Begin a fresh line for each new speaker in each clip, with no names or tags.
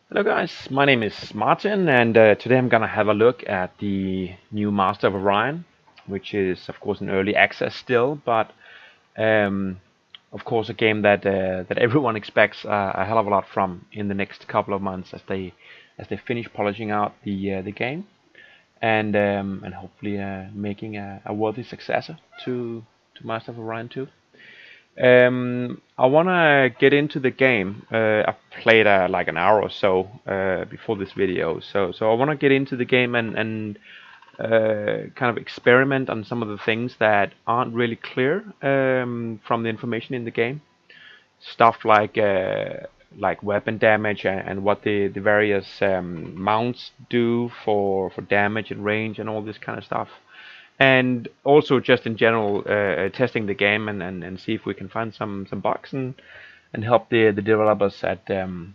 Hello guys, my name is Martin and today I'm gonna have a look at the new Master of Orion, which is of course in early access still, but um, of course a game that everyone expects a hell of a lot from in the next couple of months as they finish polishing out the game and hopefully making a worthy successor to Master of Orion 2. I want to get into the game. I played like an hour or so before this video, so I want to get into the game and kind of experiment on some of the things that aren't really clear from the information in the game. Stuff like weapon damage and what the various mounts do for damage and range and all this kind of stuff, and also just in general testing the game and see if we can find some bugs and help the developers at the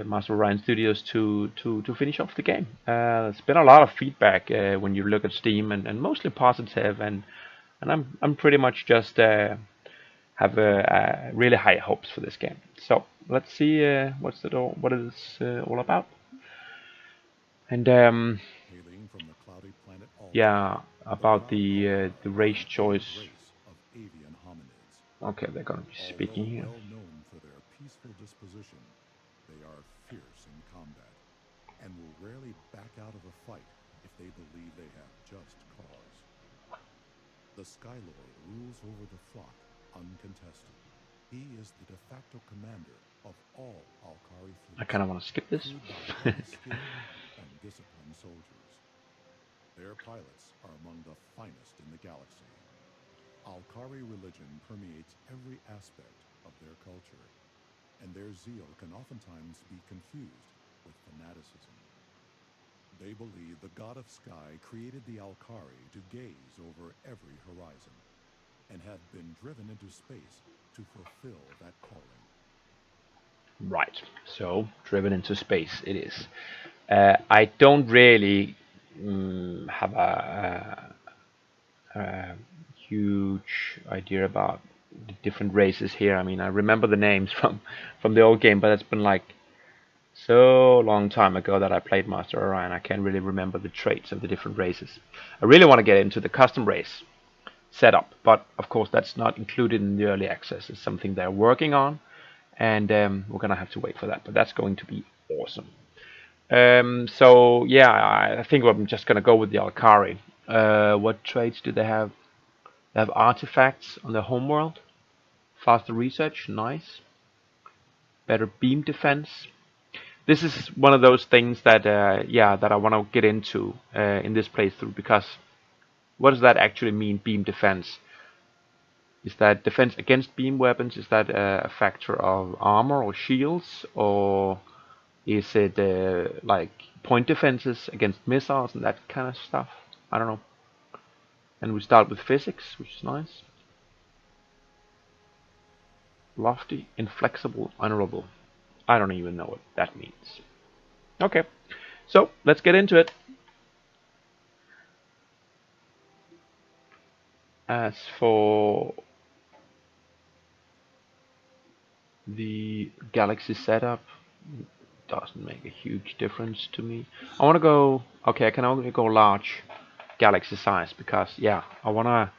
Master Orion Studios to finish off the game. There's been a lot of feedback when you look at Steam and mostly positive, and I'm pretty much just have really high hopes for this game. So let's see what it's all about. And
Hailing from the cloudy planet Alkari,
yeah,
the
about the
Alkari
race
are a
choice.
race of avian hominids.
Okay, they're gonna be
Although
speaking here.
well known for their peaceful disposition, they are fierce in combat and will rarely back out of a fight if they believe they have just cause. The Skylord rules over the flock uncontested. He is the de facto commander of all Alkari
I
fleets,
kind of want to skip this.
crewed by highly skilled and disciplined soldiers. Their pilots are among the finest in the galaxy. Alkari religion permeates every aspect of their culture, and their zeal can oftentimes be confused with fanaticism. They believe the god of sky created the Alkari to gaze over every horizon, and have been driven into space to fulfill that calling.
Right, so driven into space it is. I don't really have a huge idea about the different races here. I mean, I remember the names from the old game, but it's been like so long time ago that I played Master Orion. I can't really remember the traits of the different races. I really want to get into the custom race setup, but of course that's not included in the early access. It's something they're working on, and we're gonna have to wait for that. But that's going to be awesome. So yeah, I think I'm just gonna go with the Alkari. What traits do they have? They have artifacts on their homeworld, faster research, nice, better beam defense. This is one of those things that yeah, that I want to get into in this playthrough, because what does that actually mean, beam defense? Is that defense against beam weapons? Is that a factor of armor or shields, or is it like point defenses against missiles and that kind of stuff? I don't know. And we start with physics, which is nice. Lofty, inflexible, honorable. I don't even know what that means. Okay, so let's get into it. As for the Galaxy setup, doesn't make a huge difference to me. I want to go, okay, I can only go large Galaxy size because, yeah, I wanna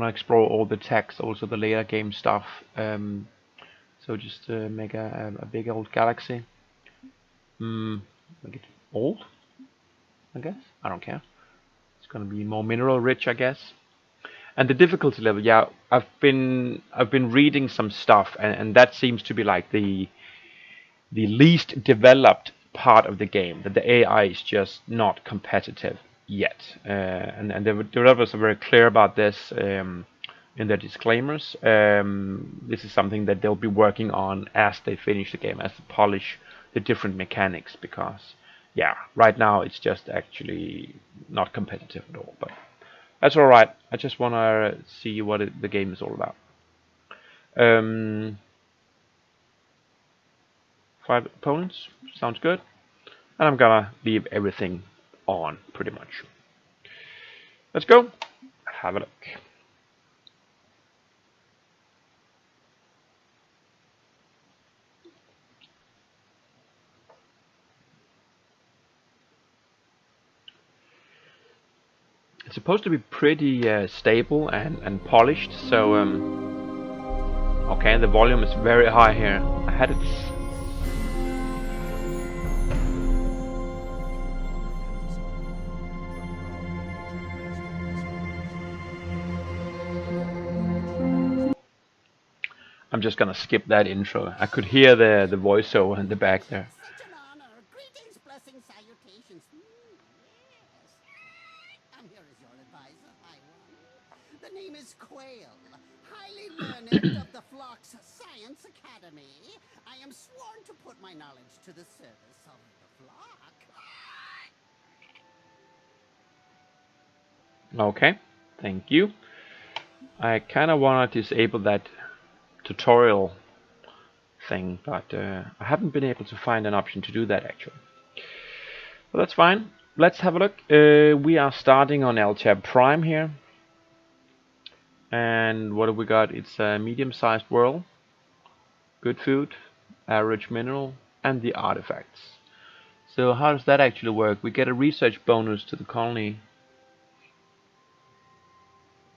explore all the text, also the later game stuff. So just make a big old Galaxy. Make it old, I guess. I don't care. It's gonna be more mineral rich, I guess. And the difficulty level, yeah, I've been reading some stuff, and that seems to be like the least developed part of the game. That the AI is just not competitive yet, and the developers are very clear about this in their disclaimers. This is something that they'll be working on as they finish the game, as they polish the different mechanics. Because, yeah, right now it's just actually not competitive at all. But that's all right. I just want to see what the game is all about. Um, 5 opponents sounds good, and I'm gonna leave everything on pretty much. Let's go. Have a look. It's supposed to be pretty stable and polished, so okay, the volume is very high here. I had it. I'm just gonna skip that intro. I could hear the voiceover in the back there.
Such an honor. Greetings, blessings, salutations. Yes. I'm here as your advisor, High One. The name is Quail, highly learned of the Flock's Science Academy. I am sworn to put my knowledge to the service of the flock.
Okay, thank you. I kind of want to disable that tutorial thing, but I haven't been able to find an option to do that actually. Well, that's fine. Let's have a look. We are starting on LTAB Prime here. And what have we got? It's a medium-sized world, good food, average mineral, and the artifacts. So how does that actually work? We get a research bonus to the colony.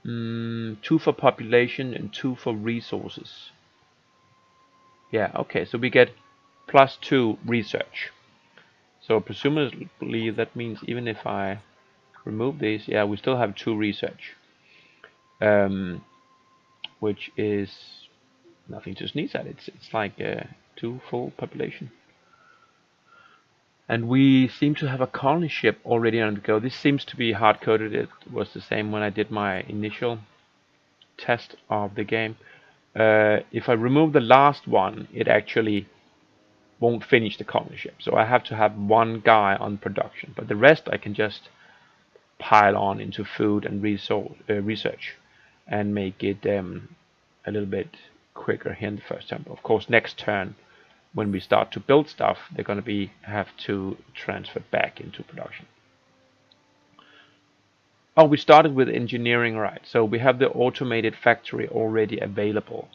2 for population and 2 for resources. Yeah, okay, so we get +2 research. So presumably that means even if I remove these, yeah, we still have 2 research. Which is nothing to sneeze at. It's like 2 full population. And we seem to have a colony ship already on the go. This seems to be hard-coded. It was the same when I did my initial test of the game. If I remove the last one, it actually won't finish the colony ship. So I have to have 1 guy on production. But the rest I can just pile on into food and research and make it a little bit quicker here in the first turn. Of course, next turn when we start to build stuff, they're going to have to transfer back into production. Oh, we started with engineering, right? So we have the automated factory already available,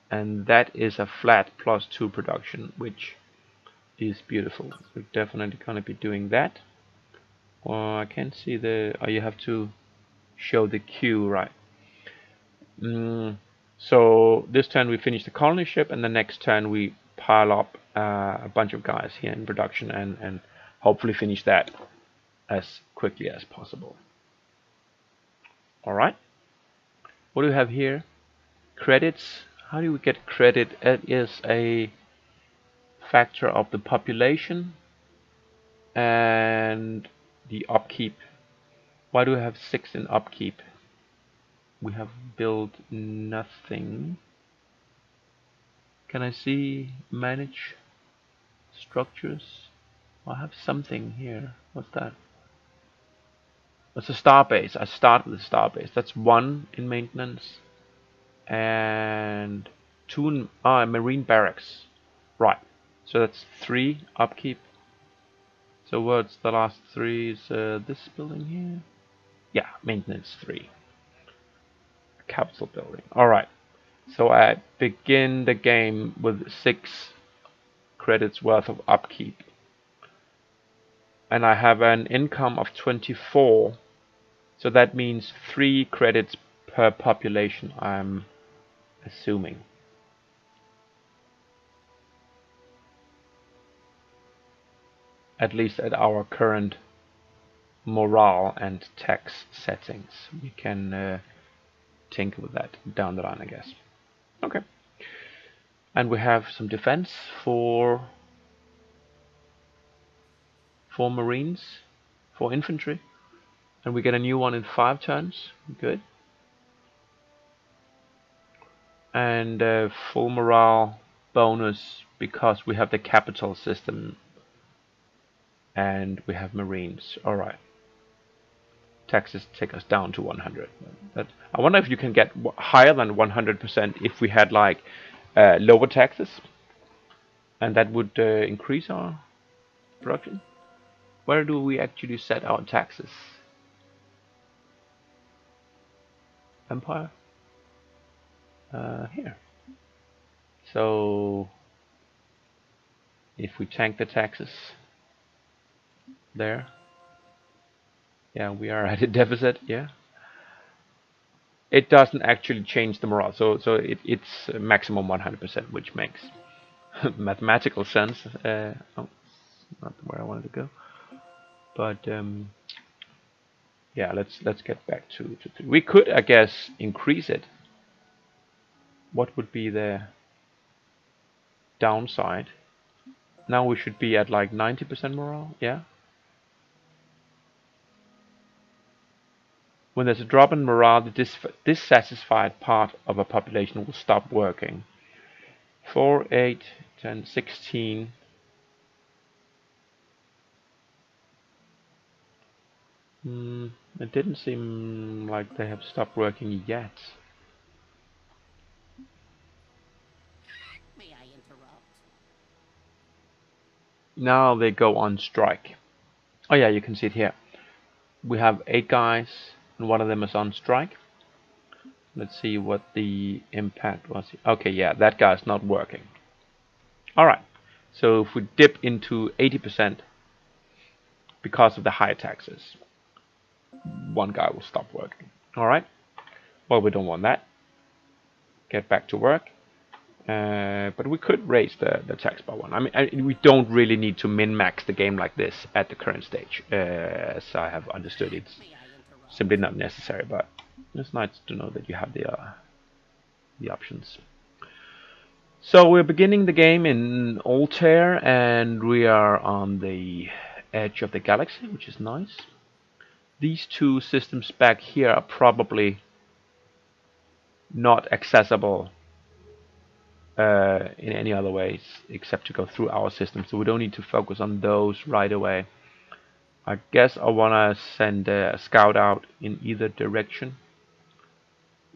and that is a flat +2 production, which is beautiful. We're definitely going to be doing that. I can't see the. Oh, you have to show the queue, right? So this turn we finish the colony ship, and the next turn we pile up a bunch of guys here in production and hopefully finish that as quickly as possible. Alright, what do we have here? Credits. How do we get credit? It is a factor of the population and the upkeep. Why do we have 6 in upkeep? We have built nothing. Can I see manage structures? I have something here. What's that? It's a starbase. I start with a starbase. That's 1 in maintenance and 2 in marine barracks. Right. So that's 3 upkeep. So what's the last 3? Is this building here? Yeah, maintenance 3. A capital building. Alright. So I begin the game with 6 credits worth of upkeep. And I have an income of 24. So that means 3 credits per population, I'm assuming. At least at our current morale and tax settings. We can tinker with that down the line, I guess. Okay. And we have some defense for marines, for infantry. And we get a new one in 5 turns. Good. And full morale bonus because we have the capital system and we have marines. Alright. Taxes take us down to 100. I wonder if you can get higher than 100% if we had like lower taxes, and that would increase our production. Where do we actually set our taxes? Empire? Here. So if we tank the taxes there, Yeah, we are at a deficit. Yeah. It doesn't actually change the morale, so it's maximum 100%, which makes mathematical sense. Oh, not where I wanted to go, but yeah, let's get back to 3. We could, I guess, increase it. What would be the downside? Now we should be at like 90% morale. Yeah. When there's a drop in morale, the dissatisfied part of a population will stop working. 4, 8, 10, 16. It didn't seem like they have stopped working yet.
May I interrupt?
Now they go on strike. Oh yeah, you can see it here. We have 8 guys, and one of them is on strike. Let's see what the impact was. Okay, yeah, that guy's not working. Alright, so if we dip into 80% because of the high taxes, one guy will stop working. Alright, well, we don't want that. Get back to work. But we could raise the tax by 1. I mean, we don't really need to min-max the game like this at the current stage. As I have understood, it's simply not necessary, but it's nice to know that you have the options. So we're beginning the game in Altair, and we are on the edge of the galaxy, which is nice. These 2 systems back here are probably not accessible in any other ways except to go through our system, so we don't need to focus on those right away. I guess I want to send a scout out in either direction.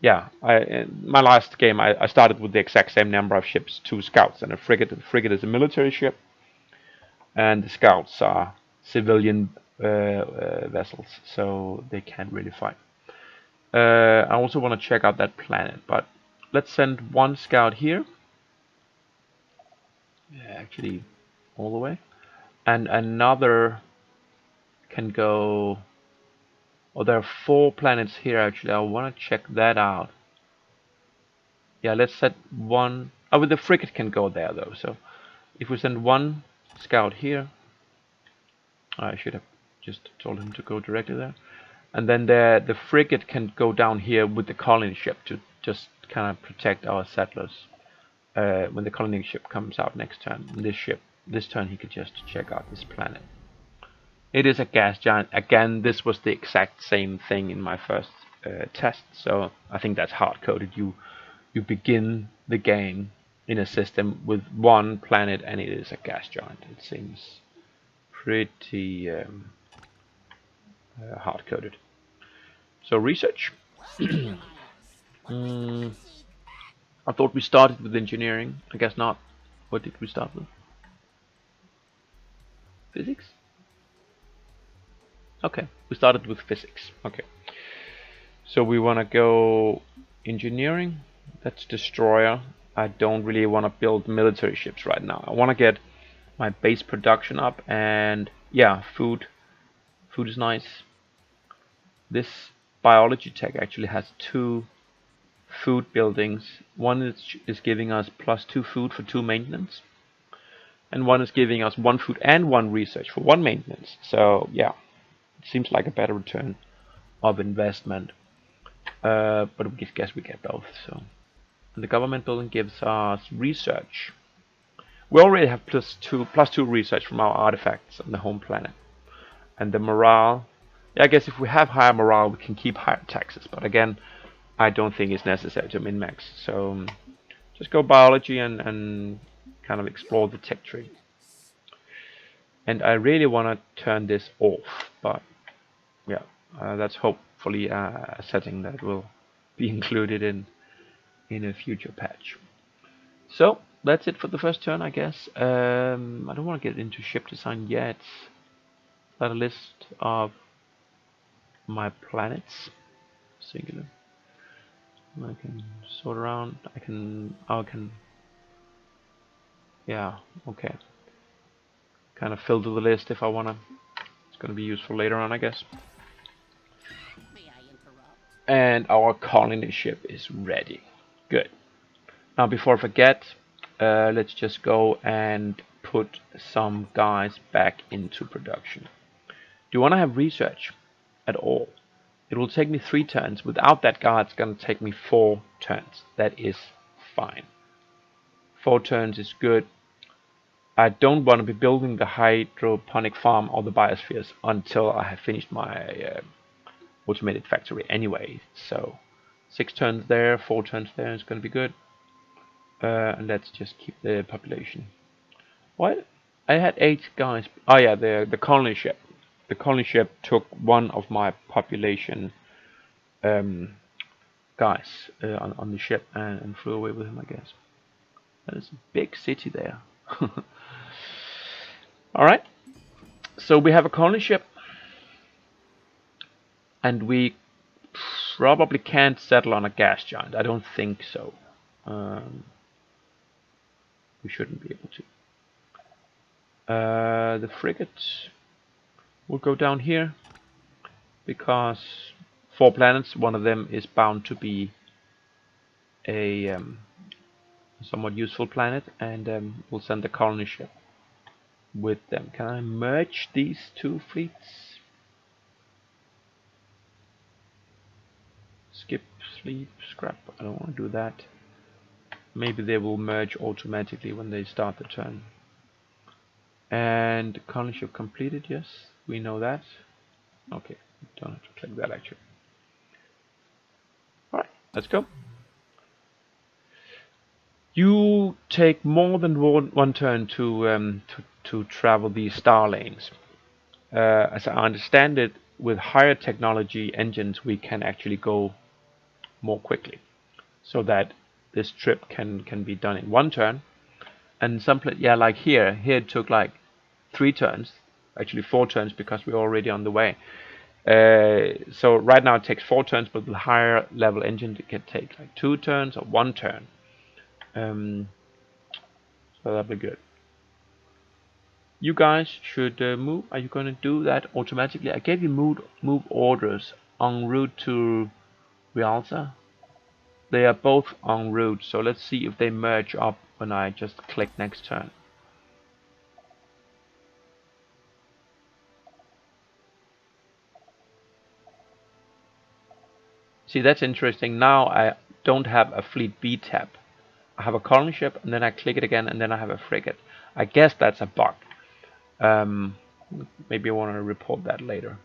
Yeah, in my last game I started with the exact same number of ships, 2 scouts and a frigate. The frigate is a military ship, and the scouts are civilian vessels, so they can't really fight. I also want to check out that planet, but let's send 1 scout here. Yeah, actually all the way, and another can go. Oh, there are 4 planets here actually. I want to check that out. Yeah, let's set 1. Oh, but the frigate can go there though, so if we send 1 scout here, I should have just told him to go directly there, and then the frigate can go down here with the colony ship to just kind of protect our settlers when the colony ship comes out next turn. And this turn he could just check out this planet. It is a gas giant. Again, this was the exact same thing in my first test, so I think that's hard-coded. You begin the game in a system with 1 planet, and it is a gas giant. It seems pretty hard-coded. So research. I thought we started with engineering. I guess not. What did we start with? Physics? Okay, we started with physics. Okay. So we want to go engineering. That's destroyer. I don't really want to build military ships right now. I want to get my base production up, and yeah, food. Food is nice. This biology tech actually has 2 food buildings. One is giving us +2 food for 2 maintenance, and one is giving us 1 food and 1 research for 1 maintenance. So yeah, it seems like a better return of investment. But I guess we get both. So, and the government building gives us research. We already have +2 research from our artifacts on the home planet, and the morale. Yeah, I guess if we have higher morale, we can keep higher taxes. But again, I don't think it's necessary to min-max. So just go biology and kind of explore the tech tree. And I really want to turn this off, but yeah, that's hopefully a setting that will be included in a future patch. So that's it for the first turn, I guess. I don't want to get into ship design yet. Got a list of my planets, singular. I can sort around. I can. Yeah. Okay. Kind of filter the list if I wanna. It's gonna be useful later on, I guess. And our colony ship is ready. Good. Now before I forget, let's just go and put some guys back into production. Do you want to have research at all? It will take me 3 turns. Without that guy, it's going to take me 4 turns. That is fine. 4 turns is good. I don't want to be building the hydroponic farm or the biospheres until I have finished my automated factory anyway. So 6 turns there, 4 turns there is going to be good. And let's just keep the population. What? I had 8 guys. Oh yeah, the colony ship. The colony ship took one of my population guys on the ship and flew away with him, I guess. That is a big city there. Alright, so we have a colony ship, and we probably can't settle on a gas giant. I don't think so. We shouldn't be able to. The frigate will go down here, because 4 planets, one of them is bound to be a somewhat useful planet, and we'll send the colony ship with them. Can I merge these 2 fleets? Skip, sleep, scrap. I don't want to do that. Maybe they will merge automatically when they start the turn. And colony ship completed, yes, we know that. Okay, don't have to click that actually. Alright, let's go. You take more than one turn to travel these star lanes. As I understand it, with higher technology engines, we can actually go more quickly, so that this trip can be done in 1 turn. And some yeah, like here it took like 3 turns, actually 4 turns, because we're already on the way. So right now it takes 4 turns, but with higher level engine it can take like 2 turns or 1 turn. So that'll be good. You guys should move. Are you going to do that automatically? I gave you move orders en route to Rialta. They are both en route, so let's see if they merge up when I just click next turn. See, that's interesting. Now I don't have a fleet B tab. I have a colony ship, and then I click it again, and then I have a frigate. I guess that's a bug. Maybe I want to report that later.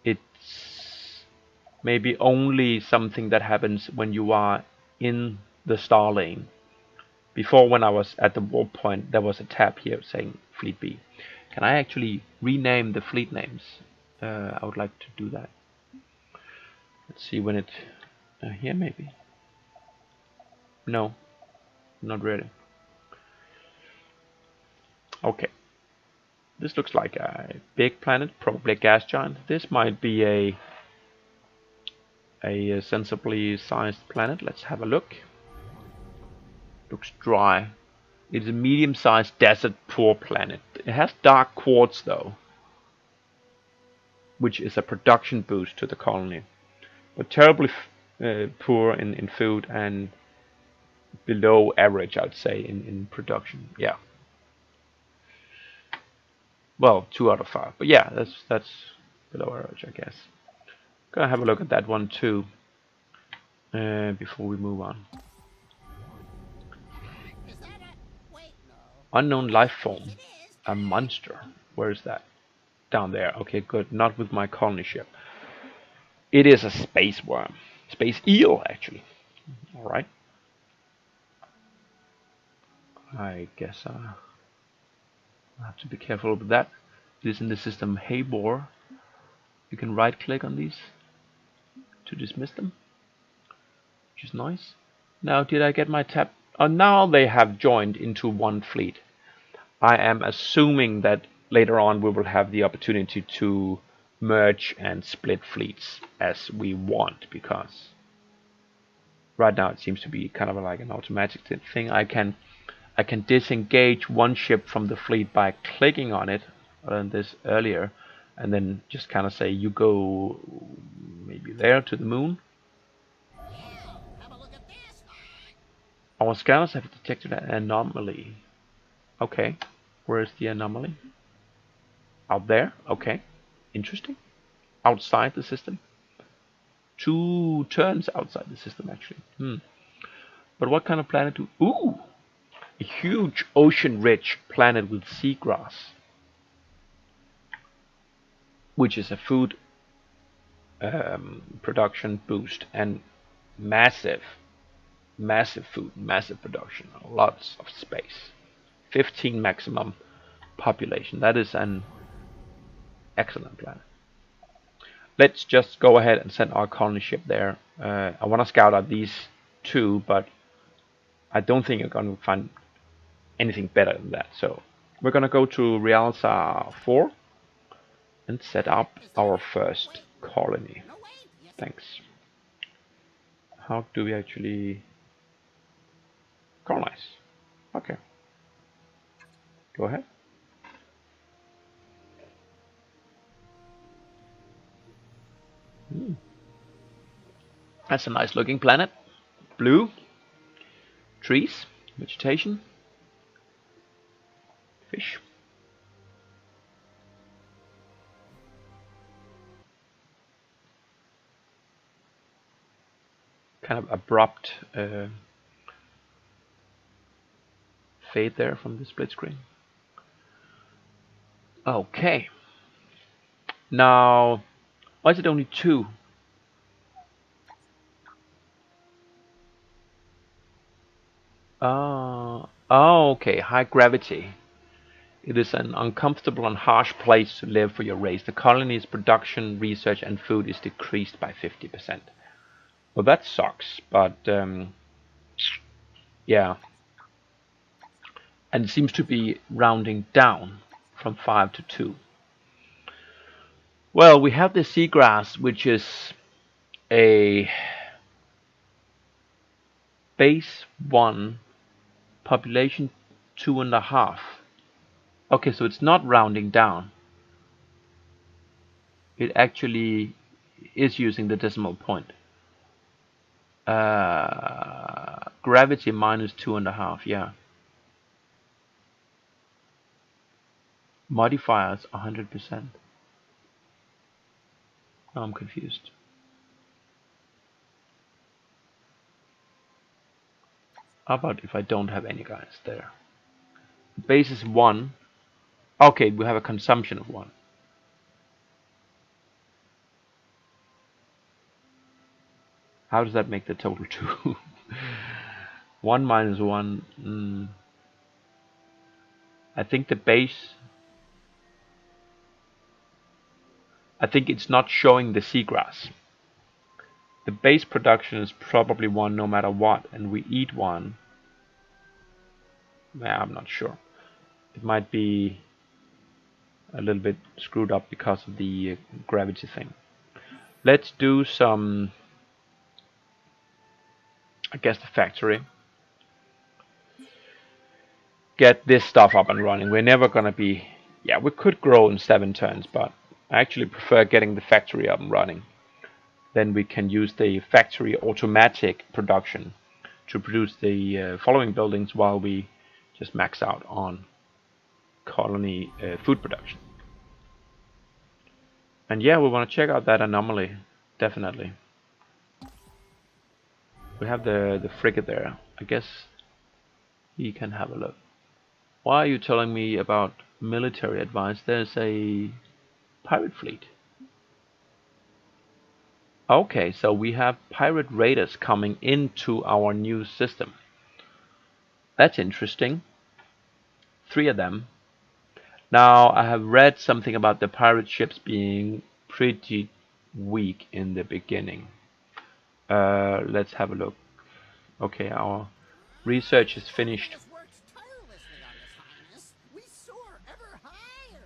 It's maybe only something that happens when you are in the star lane. Before, when I was at the warp point, there was a tab here saying Fleet B. Can I actually rename the fleet names? I would like to do that. Let's see when it... here maybe? No, not really. Okay. This looks like a big planet, probably a gas giant. This might be a sensibly sized planet. Let's have a look. Looks dry. It's a medium-sized desert poor planet. It has dark quartz though, which is a production boost to the colony, but terribly poor in food and below average, I'd say, in production. Yeah. Well, 2 out of 5, but yeah, that's below average, I guess. Gonna have a look at that one too before we move on.
Is that a... Wait, no.
Unknown life
Yes,
form.
it is.
A monster. Where is that? Down there. Okay, good. Not with my colony ship. It is a space worm. Space eel, actually. Alright. I guess I have to be careful with that. It is in the system Habor. You can right click on these to dismiss them, which is nice. Now, did I get my tab? Oh, now they have joined into one fleet. I am assuming that later on we will have the opportunity to merge and split fleets as we want, because right now it seems to be kind of like an automatic thing. I can disengage one ship from the fleet by clicking on it. I learned this earlier, and then just kind of say, you go maybe maybe there to the moon.
Yeah, have a look at this.
Our scanners have detected an anomaly. Okay, where is the anomaly? Out there? Okay, interesting. Outside the system? 2 turns outside the system, actually. But what kind of planet do... Ooh! A huge ocean-rich planet with seagrass. Which is a food production boost and massive food, massive production, lots of space. 15 maximum population. That is an excellent planet. Let's just go ahead and send our colony ship there. I want to scout out these 2, but I don't think you're going to find anything better than that. So we're going to go to Realza 4 and set up our first colony.
No, wait. Yes,
Thanks. How do we actually colonize? Okay. Go ahead. That's a nice looking planet. Blue. Trees. Vegetation. Fish. Kind of abrupt fade there from the split screen. Okay. Now, why is it only 2? Oh, okay. High gravity. It is an uncomfortable and harsh place to live for your race. The colony's production, research, and food is decreased by 50%. Well, that sucks, but yeah. And it seems to be rounding down from 5 to 2. Well, we have the seagrass, which is a base 1, population 2.5. Okay, so it's not rounding down. It actually is using the decimal point. Gravity minus 2.5, yeah. Modifiers 100%. Now I'm confused. How about if I don't have any guys there? Base is 1. Okay, we have a consumption of 1. How does that make the total 2? 1 minus 1. I think the base... I think it's not showing the seagrass. The base production is probably 1 no matter what, and we eat 1. Nah, I'm not sure. It might be a little bit screwed up because of the gravity thing. Let's do some... I guess the factory. Get this stuff up and running. We're never gonna be... Yeah, we could grow in 7 turns, but I actually prefer getting the factory up and running. Then we can use the factory automatic production to produce the following buildings while we just max out on colony food production. And yeah, we want to check out that anomaly, definitely. We have the frigate there. I guess he can have a look. Why are you telling me about military advice? There's a pirate fleet. Okay, so we have pirate raiders coming into our new system. That's interesting. 3 of them. Now, I have read something about the pirate ships being pretty weak in the beginning. Let's have a look. Okay, our research is finished.
we soar ever higher.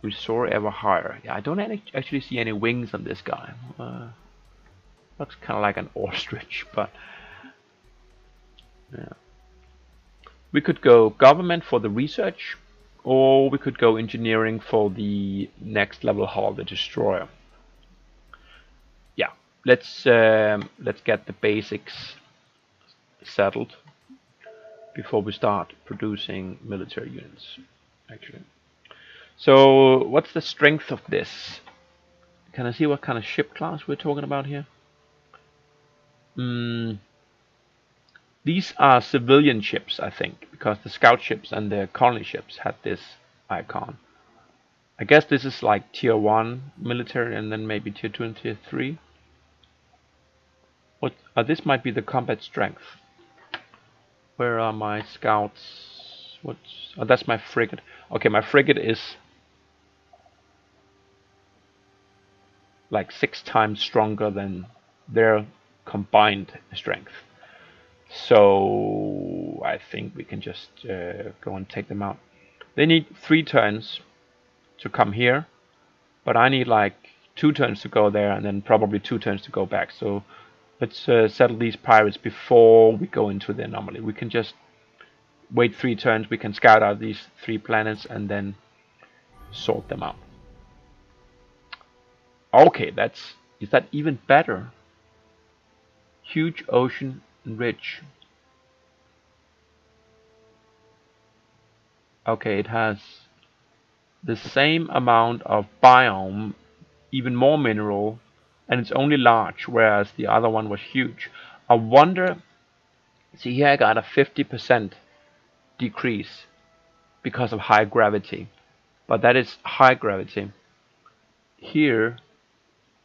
We soar ever higher. Yeah, I don't actually see any wings on this guy. Looks kind of like an ostrich, but yeah. We could go government for the research, or we could go engineering for the next level hull, the destroyer. Yeah, let's get the basics settled before we start producing military units, actually. So what's the strength of this? Can I see what kind of ship class we're talking about here? These are civilian ships, I think, because the scout ships and the colony ships had this icon. I guess this is like tier 1 military, and then maybe tier 2 and tier 3. What? This might be the combat strength. Where are my scouts? What's? Oh, that's my frigate. Okay, my frigate is like 6 times stronger than their combined strength. So I think we can just go and take them out. They need 3 turns to come here, but I need like 2 turns to go there, and then probably 2 turns to go back. So let's settle these pirates before we go into the anomaly. We can just wait 3 turns. We can scout out these 3 planets and then sort them out. Okay, is that even better? Huge ocean rich. Okay, it has the same amount of biome, even more mineral, and it's only large, whereas the other one was huge. I wonder, see here I got a 50% decrease because of high gravity, but that is high gravity. Here,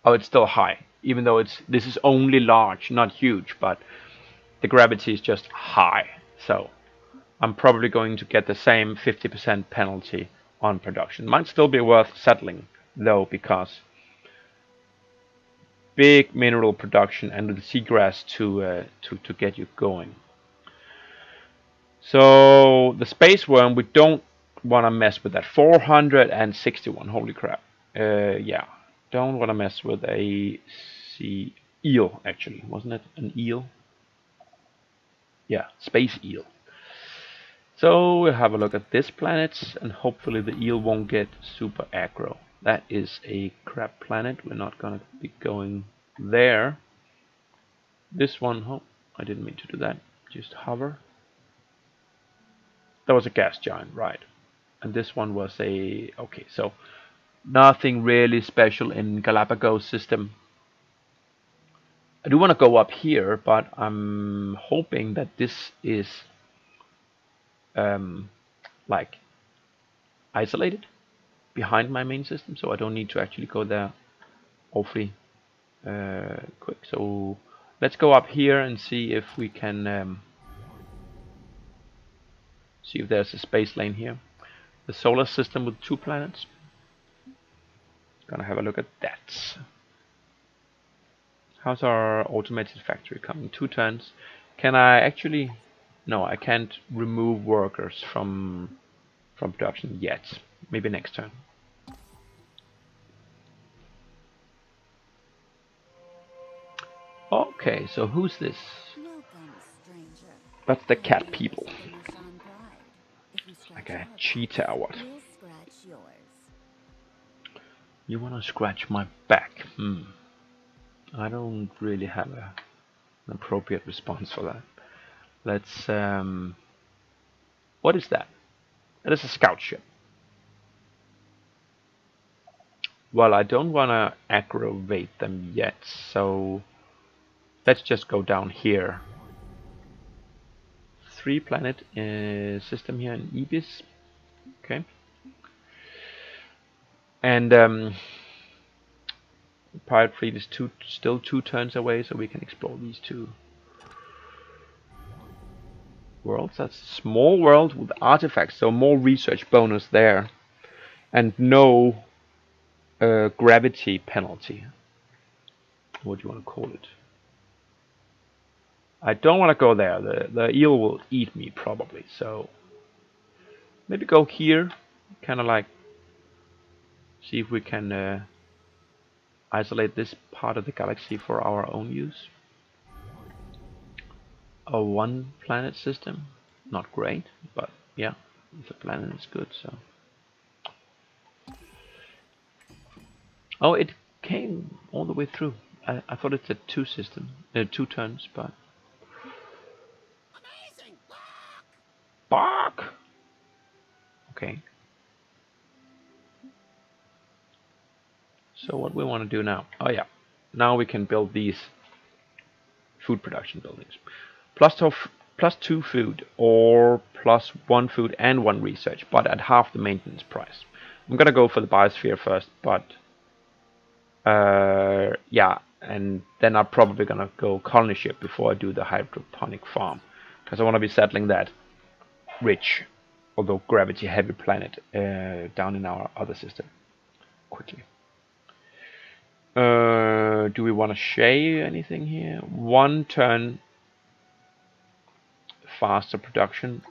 oh, it's still high, even though this is only large, not huge, but the gravity is just high. So I'm probably going to get the same 50% penalty on production. Might still be worth settling though, because big mineral production and the seagrass to get you going. So the space worm, we don't want to mess with that. 461, holy crap. Yeah, don't want to mess with a sea eel, actually. Wasn't it an eel? Yeah, space eel. So we'll have a look at this planet, and hopefully the eel won't get super aggro. That is a crap planet. We're not gonna be going there. This one, oh, I didn't mean to do that. Just hover. That was a gas giant, right? And this one was a, okay, so nothing really special in Galapagos system. I do want to go up here, but I'm hoping that this is like isolated behind my main system, so I don't need to actually go there awfully quick. So let's go up here and see if we can see if there's a space lane here. The solar system with 2 planets. Gonna have a look at that. How's our automated factory coming? 2 turns. Can I actually? No, I can't remove workers from production yet. Maybe next turn. Okay, so who's this?
Welcome, stranger.
That's the cat people.
Finish on pride. If you scratch
Like a
ours,
cheetah or what?
we'll scratch yours.
You wanna scratch my back? I don't really have an appropriate response for that. Let's what is that? That is a scout ship. Well, I don't wanna aggravate them yet, so let's just go down here. 3 planet system here in Ibis. Okay. And pirate fleet is still 2 turns away, so we can explore these 2 worlds. That's a small world with artifacts, so more research bonus there, and no gravity penalty. What do you want to call it? I don't want to go there. The eel will eat me probably, so maybe go here, kind of like see if we can isolate this part of the galaxy for our own use. A 1 planet system, not great, but yeah, if a planet is good. So, oh, it came all the way through. I thought it's a two turns, but
Amazing! Look!
bark. Okay. So what we want to do now? Oh yeah, now we can build these food production buildings. Plus 2 food, or plus 1 food and 1 research, but at half the maintenance price. I'm gonna go for the biosphere first, but yeah, and then I'm probably gonna go colony ship before I do the hydroponic farm, because I want to be settling that rich, although gravity heavy planet down in our other system quickly. Do we want to shave anything here? 1 turn faster production,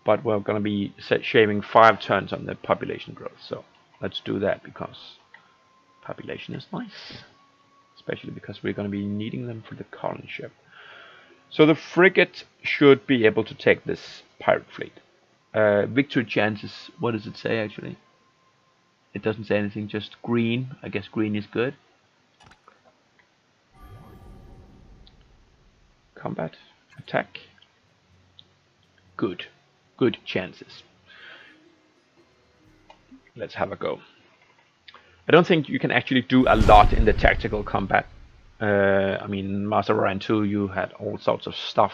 but we're going to be shaving 5 turns on the population growth. So let's do that, because population is nice, especially because we're going to be needing them for the colony ship. So the frigate should be able to take this pirate fleet. Victory chances, what does it say actually? It doesn't say anything, just green. I guess green is good. Combat, attack, good chances. Let's have a go. I don't think you can actually do a lot in the tactical combat. I mean, Master Orion 2, you had all sorts of stuff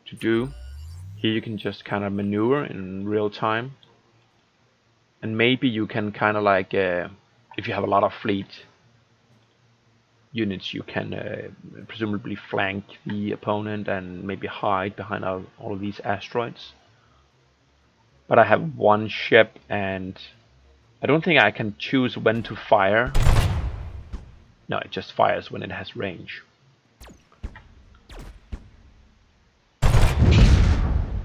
to do. Here you can just kind of maneuver in real time. And maybe you can kind of like, if you have a lot of fleet units, you can presumably flank the opponent and maybe hide behind all of these asteroids. But I have 1 ship, and I don't think I can choose when to fire. No, it just fires when it has range.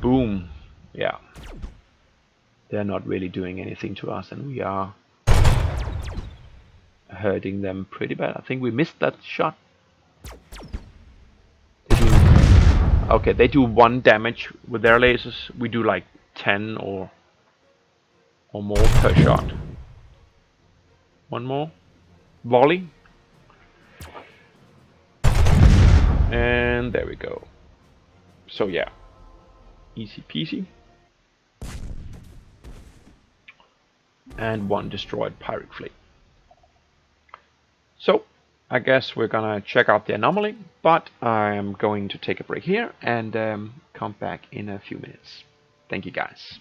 Boom. Yeah. They're not really doing anything to us, and we are hurting them pretty bad. I think we missed that shot. Okay, they do 1 damage with their lasers. We do like 10 or more per shot. 1 more. Volley. And there we go. So yeah. Easy peasy. And 1 destroyed pirate fleet. So I guess we're gonna check out the anomaly, but I'm going to take a break here and come back in a few minutes. Thank you guys.